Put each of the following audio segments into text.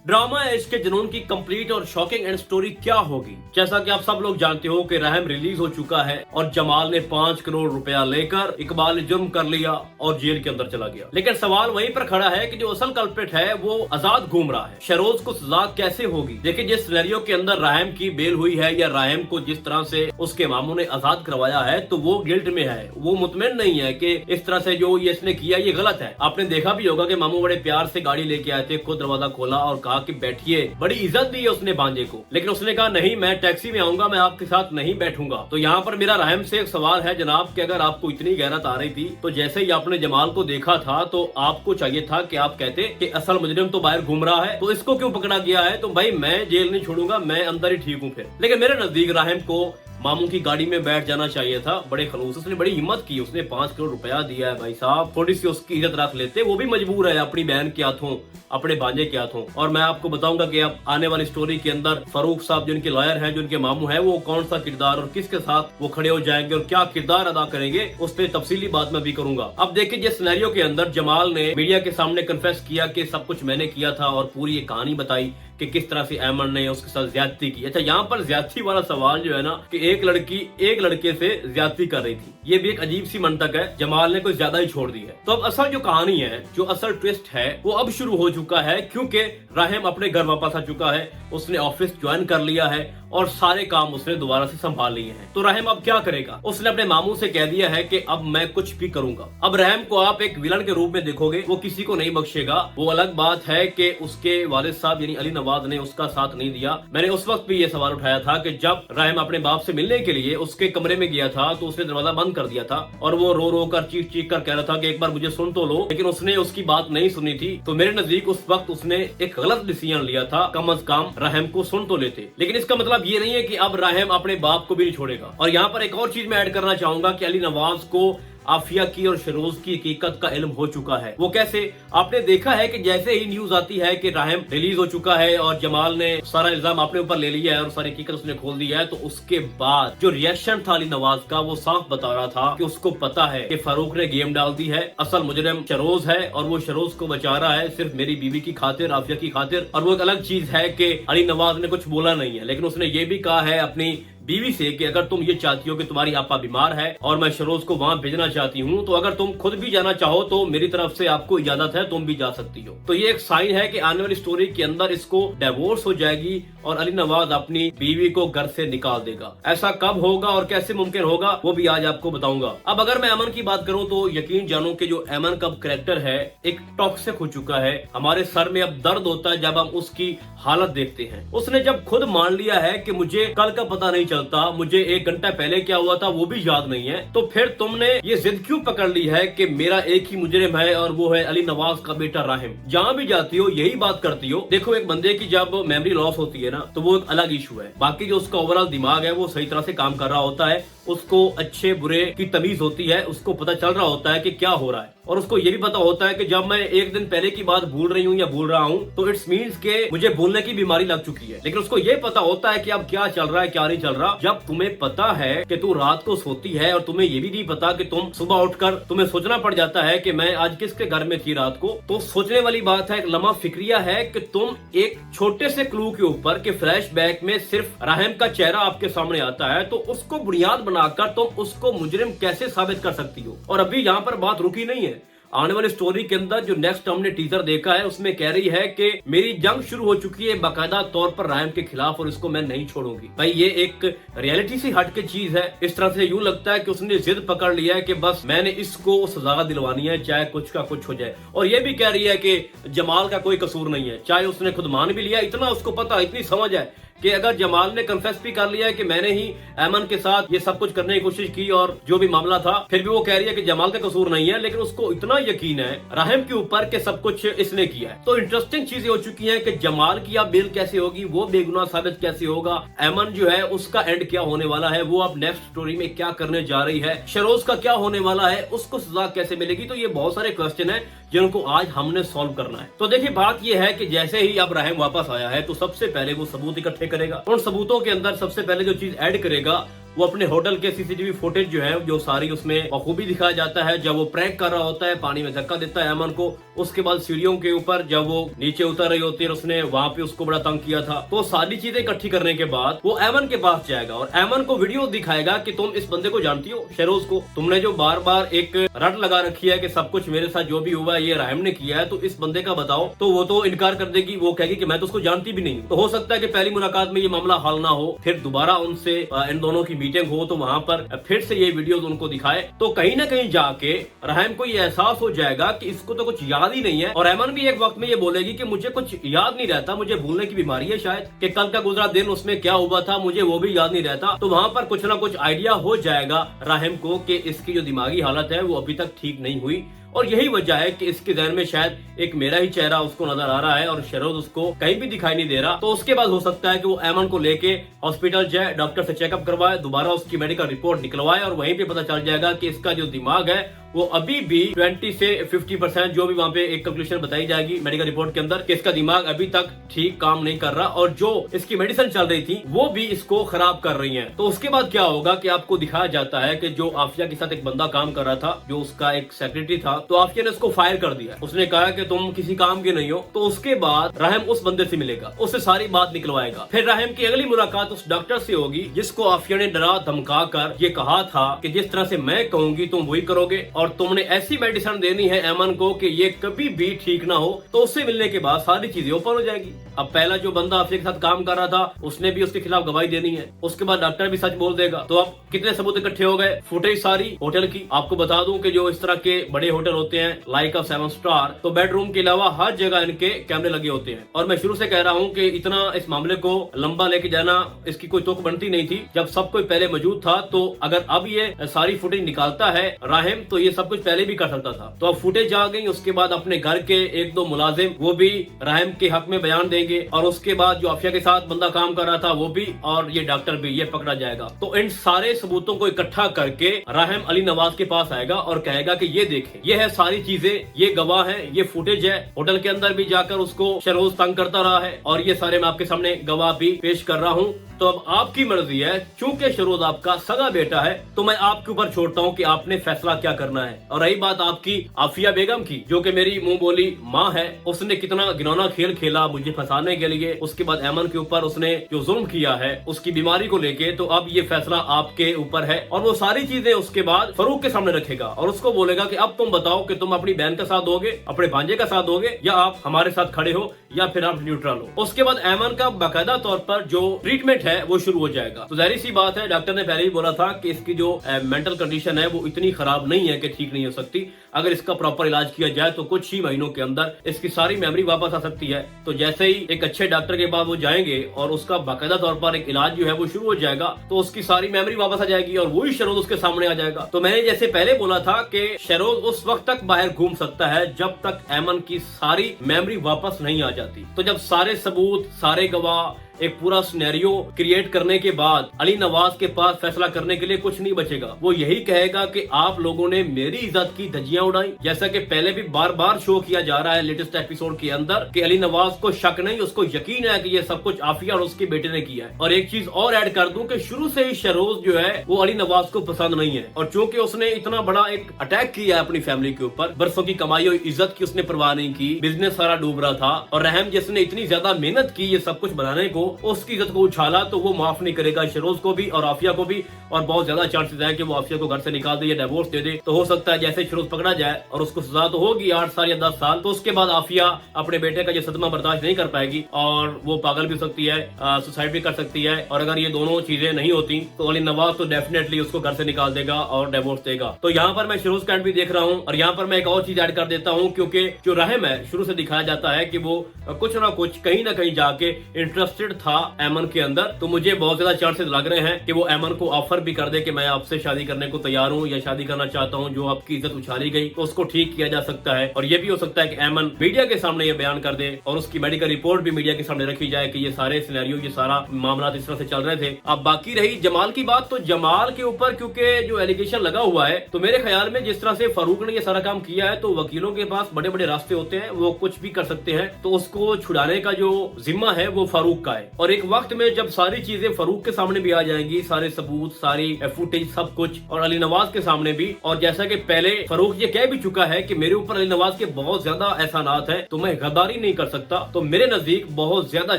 Drama इश्क के जुनून की कंप्लीट और शॉकिंग एंड स्टोरी क्या होगी। जैसा कि आप सब लोग जानते हो कि रहम रिलीज हो चुका है और जमाल ने 5 करोड़ रुपया लेकर इकबाल ने जुर्म कर लिया और जेल के अंदर चला गया। लेकिन सवाल वहीं पर खड़ा है कि जो असल कल्प्रिट है वो आजाद घूम रहा है। शहरोज को सजा कैसे होगी। देखिए, जिस सिनेरियो के अंदर रहम की बेल हुई है या रहम को जिस तरह से उसके मामू ने आजाद करवाया है तो वो गिल्ट में है, वो मुतमिन नहीं है कि इस तरह से जो ये इसने किया ये गलत है। आपने देखा भी होगा कि मामू बड़े प्यार से गाड़ी लेके आए थे, खुद दरवाजा खोला और कहा कि बैठिए, बड़ी इज्जत दी है उसने भांजे को। लेकिन उसने कहा नहीं, मैं टैक्सी में आऊंगा, मैं आपके साथ नहीं बैठूंगा। तो यहाँ पर मेरा रहम से एक सवाल है जनाब कि अगर आपको इतनी गैरत आ रही थी तो जैसे ही आपने जमाल को देखा था तो आपको चाहिए था कि आप कहते कि असल मुजरिम तो बाहर घूम रहा है, तो इसको क्यों पकड़ा गया है। तो भाई मैं जेल नहीं छोड़ूंगा, मैं अंदर ही ठीक हूँ फिर। लेकिन मेरे नजदीक रहम को मामू की गाड़ी में बैठ जाना चाहिए था। बड़े खलूस, उसने बड़ी हिम्मत की, उसने 5 करोड़ रुपया दिया है भाई साहब, थोड़ी सी उसकी इज्जत रख लेते। वो भी मजबूर है अपनी बहन के हाथों, अपने भांजे के हाथों। और मैं आपको बताऊंगा कि अब आने वाली स्टोरी के अंदर फारूक साहब जो इनके लॉयर हैं, जो इनके मामू हैं, वो कौन सा किरदार और किसके साथ वो खड़े हो जाएंगे और क्या किरदार अदा करेंगे, उस पर तफसीली बात मैं भी करूंगा। अब देखिए, जिस सिनेरियो के अंदर जमाल ने मीडिया के सामने कन्फेस किया कि सब कुछ मैंने किया था और पूरी ये कहानी बताई कि किस तरह से ऐमन ने उसके साथ ज्यादती की। अच्छा, यहाँ पर ज्यादती वाला सवाल जो है ना कि एक लड़की एक लड़के से ज्यादती कर रही थी, ये भी एक अजीब सी मंतक है। जमाल ने कुछ ज्यादा ही छोड़ दी है। तो अब असल जो कहानी है, जो असल ट्विस्ट है, वो अब शुरू हो चुका है क्योंकि रहम अपने घर वापस आ चुका है, उसने ऑफिस ज्वाइन कर लिया है और सारे काम उसने दोबारा से संभाल लिए हैं। तो रहम अब क्या करेगा। उसने अपने मामू से कह दिया है कि अब मैं कुछ भी करूंगा। अब रहम को आप एक विलन के रूप में देखोगे, वो किसी को नहीं बख्शेगा। वो अलग बात है कि उसके वालिद साहब यानी अली नवाज ने उसका साथ नहीं दिया। मैंने उस वक्त भी ये सवाल उठाया था कि जब रहम अपने बाप से मिलने के लिए उसके कमरे में गया था तो उसने दरवाजा बंद कर दिया था और वो रो रो कर चीख चीख कर कह रहा था कि एक बार मुझे सुन तो लो, लेकिन उसने उसकी बात नहीं सुनी थी। तो मेरे नजदीक उस वक्त उसने एक गलत डिसीजन लिया था, कम अज कम रहम को सुन तो लेते। लेकिन इसका मतलब ये नहीं है कि अब रहम अपने बाप को भी नहीं छोड़ेगा। और यहाँ पर एक और चीज मैं ऐड करना चाहूंगा कि अली नवाज को आफिया की और शरोज की हकीकत का इल्म हो चुका है। वो कैसे, आपने देखा है कि जैसे ही न्यूज आती है कि रहम रिलीज हो चुका है और जमाल ने सारा इल्जाम अपने ऊपर ले लिया है और सारी हकीकत उसने खोल दी है, तो उसके बाद जो रिएक्शन था अली नवाज का, वो साफ बता रहा था कि उसको पता है कि फारूक ने गेम डाल दी है, असल मुजरिम शरोज है और वो शरोज को बचा रहा है सिर्फ मेरी बीवी की खातिर, आफिया की खातिर। और वो एक अलग चीज है कि अली नवाज ने कुछ बोला नहीं है, लेकिन उसने ये भी कहा है अपनी बीवी से कि अगर तुम ये चाहती हो कि तुम्हारी आपा बीमार है और मैं शरोज को वहां भेजना चाहती हूँ, तो अगर तुम खुद भी जाना चाहो तो मेरी तरफ से आपको इजाजत है, तुम भी जा सकती हो। तो ये एक साइन है कि आने वाली स्टोरी के अंदर इसको डिवोर्स हो जाएगी और अली नवाज अपनी बीवी को घर से निकाल देगा। ऐसा कब होगा और कैसे मुमकिन होगा वो भी आज आपको बताऊंगा। अब अगर मैं अमन की बात करूं तो यकीन जानो कि जो अमन का कैरेक्टर है एक टॉक्सिक हो चुका है। हमारे सर में अब दर्द होता है जब हम उसकी हालत देखते हैं। उसने जब खुद मान लिया है कि मुझे कल का पता नहीं चलता, मुझे 1 घंटा पहले क्या हुआ था वो भी याद नहीं है, तो फिर तुमने ये जिद क्यों पकड़ ली है कि मेरा एक ही मुजरिम है और वो है अली नवाज का बेटा रहम। जहाँ भी जाती हो यही बात करती हो। देखो, एक बंदे की जब मेमोरी लॉस होती है ना तो वो एक अलग इशू है, बाकी जो उसका ओवरऑल दिमाग है वो सही तरह से काम कर रहा होता है, उसको अच्छे बुरे की तमीज होती है, उसको पता चल रहा होता है कि क्या हो रहा है और उसको ये भी पता होता है कि जब मैं 1 दिन पहले की बात भूल रही हूँ या भूल रहा हूँ तो इट्स मीन्स के मुझे भूलने की बीमारी लग चुकी है। लेकिन उसको ये पता होता है कि अब क्या चल रहा है क्या नहीं चल रहा। जब तुम्हें पता है कि तू रात को सोती है और तुम्हें ये भी नहीं पता कि तुम सुबह उठकर तुम्हें सोचना पड़ जाता है कि मैं आज किसके घर में थी रात को, तो सोचने वाली बात है, एक लम्हा फिक्रिया है कि तुम एक छोटे से क्लू के ऊपर के फ्लैशबैक में सिर्फ रहम का चेहरा आपके सामने आता है तो उसको बुनियाद बनाकर तुम उसको मुजरिम कैसे साबित कर सकती हो। और अभी यहाँ पर बात रुकी नहीं है। आने वाली स्टोरी के अंदर जो नेक्स्ट हमने टीजर देखा है उसमें कह रही है कि मेरी जंग शुरू हो चुकी है बाकायदा तौर पर रहम के खिलाफ और इसको मैं नहीं छोड़ूंगी। भाई ये एक रियलिटी से हट के चीज है। इस तरह से यूं लगता है कि उसने जिद पकड़ लिया है कि बस मैंने इसको सजा दिलवानी है चाहे कुछ का कुछ हो जाए। और ये भी कह रही है कि जमाल का कोई कसूर नहीं है, चाहे उसने खुद मान भी लिया, इतना उसको पता, इतनी समझ है कि अगर जमाल ने कन्फेस भी कर लिया है कि मैंने ही ऐमन के साथ ये सब कुछ करने की कोशिश की और जो भी मामला था, फिर भी वो कह रही है कि जमाल का कसूर नहीं है, लेकिन उसको इतना यकीन है रहम के ऊपर कि सब कुछ इसने किया है। तो इंटरेस्टिंग चीजें हो चुकी हैं कि जमाल की अब बेल कैसे होगी, वो बेगुनाह साबित कैसे होगा, ऐमन जो है उसका एंड क्या होने वाला है, वो अब नेक्स्ट स्टोरी में क्या करने जा रही है, शरोज का क्या होने वाला है, उसको सजा कैसे मिलेगी। तो ये बहुत सारे क्वेश्चन है जिनको आज हमने सॉल्व करना है। तो देखिए, बात ये है कि जैसे ही अब रहम वापस आया है तो सबसे पहले वो सबूत इकट्ठे करेगा। उन सबूतों के अंदर सबसे पहले जो चीज ऐड करेगा वो अपने होटल के सीसीटीवी फुटेज जो है, जो सारी उसमें बखूबी दिखाया जाता है। जब वो प्रैंक कर रहा होता है, पानी में धक्का देता है ऐमन को, उसके बाद सीढ़ियों के ऊपर जब वो नीचे उतर रही होती है, उसने वहां पे उसको बड़ा तंग किया था। तो सारी चीजें इकट्ठी करने के बाद वो ऐमन के पास जाएगा और ऐमन को वीडियो दिखाएगा कि तुम इस बंदे को जानती हो, शेरोज को, तुमने जो बार बार एक रट लगा रखी है कि सब कुछ मेरे साथ जो भी हुआ है ये राहिम ने किया है, तो इस बंदे का बताओ। तो वो तो इनकार कर देगी, वो कहेगी कि मैं तो उसको जानती भी नहीं। तो हो सकता है कि पहली मुलाकात में ये मामला हल ना हो, फिर दोबारा उनसे इन दोनों की मीटिंग हो, तो वहां पर फिर से ये वीडियोस उनको दिखाए। तो कहीं ना कहीं जाके राहिम को ये एहसास हो जाएगा कि इसको तो कुछ याद ही नहीं है। और ऐमन भी एक वक्त में ये बोलेगी कि मुझे कुछ याद नहीं रहता, मुझे भूलने की बीमारी है शायद, कि कल का गुजरा दिन उसमें क्या हुआ था मुझे वो भी याद नहीं रहता। तो वहां पर कुछ ना कुछ आइडिया हो जाएगा राहिम को कि इसकी जो दिमागी हालत है वो अभी तक ठीक नहीं हुई, और यही वजह है कि इसके जहन में शायद एक मेरा ही चेहरा उसको नजर आ रहा है और शेरोज उसको कहीं भी दिखाई नहीं दे रहा। तो उसके बाद हो सकता है कि वो ऐमन को लेके हॉस्पिटल जाए, डॉक्टर से चेकअप करवाए, दोबारा उसकी मेडिकल रिपोर्ट निकलवाए, और वहीं पे पता चल जाएगा कि इसका जो दिमाग है वो अभी भी 20 से 50%, जो भी वहाँ पे एक कंक्लूजन बताई जाएगी मेडिकल रिपोर्ट के अंदर, कि इसका दिमाग अभी तक ठीक काम नहीं कर रहा, और जो इसकी मेडिसिन चल रही थी वो भी इसको खराब कर रही है। तो उसके बाद क्या होगा कि आपको दिखाया जाता है कि जो आफिया के साथ एक बंदा काम कर रहा था, जो उसका एक सेक्रेटरी था, तो आफिया ने उसको फायर कर दिया। उसने कहा कि तुम किसी काम के नहीं हो। तो उसके बाद राहिम उस बंदे से मिलेगा, उससे सारी बात निकलवाएगा। फिर राहिम की अगली मुलाकात उस डॉक्टर से होगी जिसको आफिया ने डरा धमका कर ये कहा था कि जिस तरह से मैं कहूंगी तुम वही करोगे, और तुमने ऐसी मेडिसिन देनी है ऐमन को कि ये कभी भी ठीक ना हो। तो उससे मिलने के बाद सारी चीजें ओपन हो जाएगी। अब पहला जो बंदा आफिया के साथ काम कर रहा था उसने भी उसके खिलाफ गवाही देनी है, उसके बाद डॉक्टर भी सच बोल देगा। तो अब कितने सबूत इकट्ठे हो गए, फुटेज सारी होटल की। आपको बता दूं कि जो इस तरह के बड़े होटल होते हैं लाइक ऑफ 7 स्टार, तो बेडरूम के अलावा हर जगह इनके कैमरे लगे होते हैं। और मैं शुरू से कह रहा हूँ कि इतना इस मामले को लंबा लेके जाना इसकी कोई तुक बनती नहीं थी। जब सब कोई पहले मौजूद था, तो अगर अब ये सारी फुटेज निकालता है राहिम, तो ये सब कुछ पहले भी कर सकता था। तो अब फुटेज आ गई। उसके बाद अपने घर के 1-2 मुलाजिम वो भी राहिम के हक में बयान देंगे, और उसके बाद जो आफिया के साथ बंदा काम कर रहा था वो भी, और ये डॉक्टर भी, ये पकड़ा जाएगा। तो इन सारे सबूतों को इकट्ठा करके राहिम अली नवाज के पास आएगा और कहेगा कि ये देखें, ये है सारी चीजें, ये गवाह है, ये फुटेज है। होटल के अंदर भी जाकर उसको शेरोज तंग करता रहा है, और ये सारे मैं आपके सामने गवाह भी पेश कर रहा हूँ। तो अब आपकी मर्जी है, चूंकि शेरोज आपका सगा बेटा है, तो मैं आपके ऊपर छोड़ता हूँ कि आपने फैसला क्या करना है। और रही बात आपकी आफिया बेगम की, जो कि मेरी मुंह बोली माँ है, उसने कितना घिनौना खेल खेला मुझे फंसाने के लिए। उसके बाद ऐमन के ऊपर उसने जो जुल्म किया है उसकी बीमारी को लेके, तो अब ये फैसला आपके ऊपर है। और वो सारी चीजें उसके बाद फरूक के सामने रखेगा और उसको बोलेगा कि अब तुम बताओ कि तुम अपनी बहन का साथ दोगे, अपने भांजे का साथ दोगे, या आप हमारे साथ खड़े हो, या फिर आप न्यूट्रल हो। उसके बाद ऐमन का बाकायदा तौर पर जो ट्रीटमेंट है वो शुरू हो जाएगा। तो जाहिर सी बात है, डॉक्टर ने पहले ही बोला था कि इसकी जो मेंटल कंडीशन है वो इतनी खराब नहीं है कि ठीक नहीं हो सकती। अगर इसका प्रॉपर इलाज किया जाए तो कुछ ही महीनों के अंदर इसकी सारी मेमोरी वापस आ सकती है। तो जैसे ही एक अच्छे डॉक्टर के पास वो जाएंगे और उसका बाकायदा तौर पर एक इलाज जो है वो शुरू हो जाएगा, तो उसकी सारी मेमोरी वापस आ जाएगी और वही शेरोज उसके सामने आ जाएगा। तो मैंने जैसे पहले बोला था कि शेरोज उस वक्त तक बाहर घूम सकता है जब तक ऐमन की सारी मेमोरी वापस नहीं आ जाती। तो जब सारे सबूत, सारे गवाह, एक पूरा सिनेरियो क्रिएट करने के बाद अली नवाज के पास फैसला करने के लिए कुछ नहीं बचेगा। वो यही कहेगा कि आप लोगों ने मेरी इज्जत की धज्जियां उड़ाई, जैसा कि पहले भी बार बार शो किया जा रहा है लेटेस्ट एपिसोड के अंदर, कि अली नवाज को शक नहीं, उसको यकीन है कि ये सब कुछ आफिया और उसके बेटे ने किया है। और एक चीज और ऐड कर दूं कि शुरू से ही शेरोज जो है वो अली नवाज को पसंद नहीं है, और चूंकि उसने इतना बड़ा एक अटैक किया है अपनी फैमिली के ऊपर, बरसों की कमाई हुई इज्जत की उसने परवाह नहीं की, बिजनेस सारा डूब रहा था, और रहम जिसने इतनी ज्यादा मेहनत की ये सब कुछ बनाने को, उसकी इज्जत को उछाला, तो वो माफ नहीं करेगा शेरोज को भी और आफिया को भी। और बहुत ज्यादा चांसेस है कि वो आफिया को घर से निकाल दे या डिवोर्स दे दे। तो हो सकता है जैसे शेरोज पकड़ा जाए और उसको सजा तो होगी 8 साल या 10 साल, तो उसके बाद आफिया अपने बेटे का ये सदमा बर्दाश्त नहीं कर पाएगी और वो पागल भी हो सकती है, सुसाइड भी कर सकती है। और अगर ये दोनों चीजें नहीं होती तो अली नवाज तो डेफिनेटली उसको घर से निकाल देगा और डिवोर्स देगा। तो यहाँ पर मैं शेरोज का एंड भी देख रहा हूँ। और यहाँ पर मैं एक और चीज ऐड कर देता हूँ, क्योंकि जो रहम है शुरू से दिखाया जाता है कि वो कुछ ना कुछ कहीं ना कहीं जाके इंटरेस्टेड था ऐमन के अंदर। तो मुझे बहुत ज्यादा चांसेस लग रहे हैं कि वो ऐमन को ऑफर भी कर दे कि मैं आपसे शादी करने को तैयार हूँ या शादी करना चाहता हूँ, जो आपकी इज्जत उछाली गई तो उसको ठीक किया जा सकता है। और ये भी हो सकता है कि ऐमन मीडिया के सामने ये बयान कर दे और उसकी मेडिकल रिपोर्ट भी मीडिया के सामने रखी जाए कि ये सारे सिनेरियो, ये सारा मामला इस तरह से चल रहे थे। अब बाकी रही जमाल की बात, तो जमाल के ऊपर क्योंकि जो एलिगेशन लगा हुआ है, तो मेरे ख्याल में जिस तरह से फारूक ने ये सारा काम किया है, तो वकीलों के पास बड़े बड़े रास्ते होते हैं, वो कुछ भी कर सकते हैं। तो उसको छुड़ाने का जो जिम्मा है वो फारूक का है, और एक वक्त में जब सारी चीजें फरूक के सामने भी आ जाएंगी, सारे सबूत, सारी फुटेज, सब कुछ, और अली नवाज के सामने भी, और जैसा कि पहले फरूक ये कह भी चुका है कि मेरे ऊपर अली नवाज के बहुत ज्यादा एहसानात हैं, तो मैं गद्दारी नहीं कर सकता, तो मेरे नजदीक बहुत ज्यादा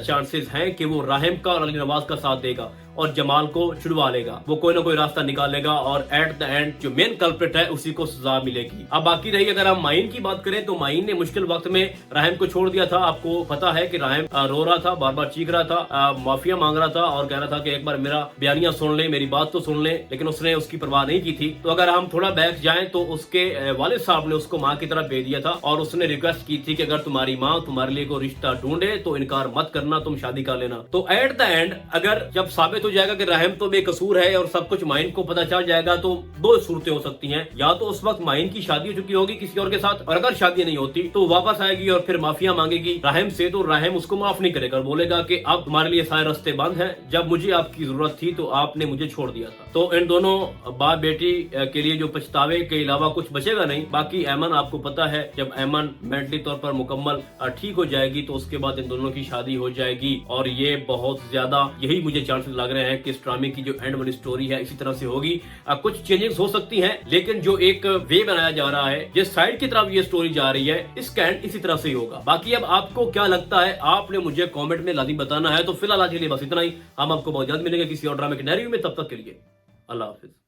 चांसेस हैं कि वो राहिम का और अली नवाज का साथ देगा और जमाल को छुड़वा लेगा। वो कोई ना कोई रास्ता निकालेगा और एट द एंड जो मेन कल्प्रिट है उसी को सजा मिलेगी। अब बाकी रही अगर हम माइन की बात करें, तो माइन ने मुश्किल वक्त में राहिम को छोड़ दिया था। आपको पता है कि राहिम रो रहा था, बार बार चीख रहा था, माफिया मांग रहा था और कह रहा था कि एक बार मेरा बयानिया सुन ले, मेरी बात तो सुन ले, लेकिन उसने उसकी परवाह नहीं की थी। तो अगर हम थोड़ा बैक जाएं तो उसके वालिद साहब ने उसको माँ की तरफ भेज दिया था और उसने रिक्वेस्ट की थी कि अगर तुम्हारी माँ तुम्हारे लिए कोई रिश्ता ढूंढे तो इनकार मत करना, तुम शादी कर लेना। तो एट द एंड अगर जब साबित हो जाएगा कि राहिम तो बेकसूर है और सब कुछ माइन को पता चल जाएगा, तो दो सूरतें हो सकती हैं। या तो उस वक्त माइन की शादी हो चुकी होगी किसी और के साथ, और अगर शादी नहीं होती तो वापस आएगी और फिर माफिया मांगेगी राहिम से, तो राहिम उसको माफ नहीं करेगा, बोलेगा कि अब तुम्हारे लिए सारे रास्ते बंद हैं, जब मुझे आपकी जरूरत थी तो आपने मुझे छोड़ दिया था। तो इन दोनों बाप बेटी के लिए जो पछतावे के अलावा कुछ बचेगा नहीं। बाकी ऐमन, आपको पता है जब ऐमन मेंटली तौर पर मुकम्मल ठीक हो जाएगी तो उसके बाद इन दोनों की शादी हो जाएगी, और ये बहुत ज्यादा यही मुझे चांसेस लग रहे हैं कि इस ड्रामे की जो एंड वाली स्टोरी है इसी तरह से होगी। कुछ चेंजेस हो सकती हैं, लेकिन जो एक वे बनाया जा रहा है, जिस साइड की तरफ ये स्टोरी जा रही है, इसका एंड इसी तरह से ही होगा। बाकी अब आपको क्या लगता है, आपने मुझे कमेंट में लाजिम बताना है। तो फिलहाल आज के लिए बस इतना ही, हम आपको बहुत जल्द मिलेंगे किसी और ड्रामे के नए रिव्यू में। तब तक के लिए अल्लाह हाफिज।